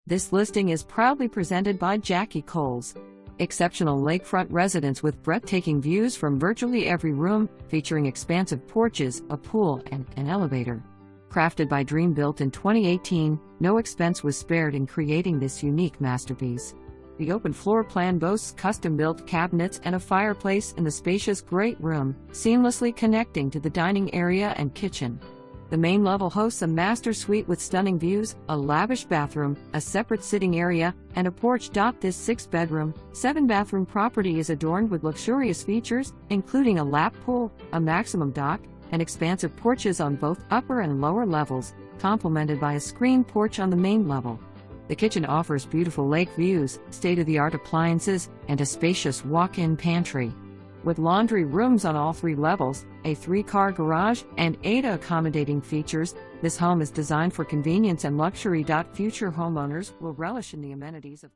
This listing is proudly presented by Jacqui Cowles. Exceptional lakefront residence with breathtaking views from virtually every room, featuring expansive porches, a pool, and an elevator. Crafted by DREAMBUILT in 2018, no expense was spared in creating this unique masterpiece. The open floor plan boasts custom-built cabinets and a fireplace in the spacious great room, seamlessly connecting to the dining area and kitchen. The main level hosts a master suite with stunning views, a lavish bathroom, a separate sitting area, and a PORCH.THIS 6-bedroom, 7-bathroom property is adorned with luxurious features, including a lap pool, a maximum dock, and expansive porches on both upper and lower levels, complemented by a screened porch on the main level. The kitchen offers beautiful lake views, state-of-the-art appliances, and a spacious walk-in pantry. With laundry rooms on all 3 levels, a 3-car garage, and ADA accommodating features, this home is designed for convenience and luxury. Future homeowners will relish in the amenities of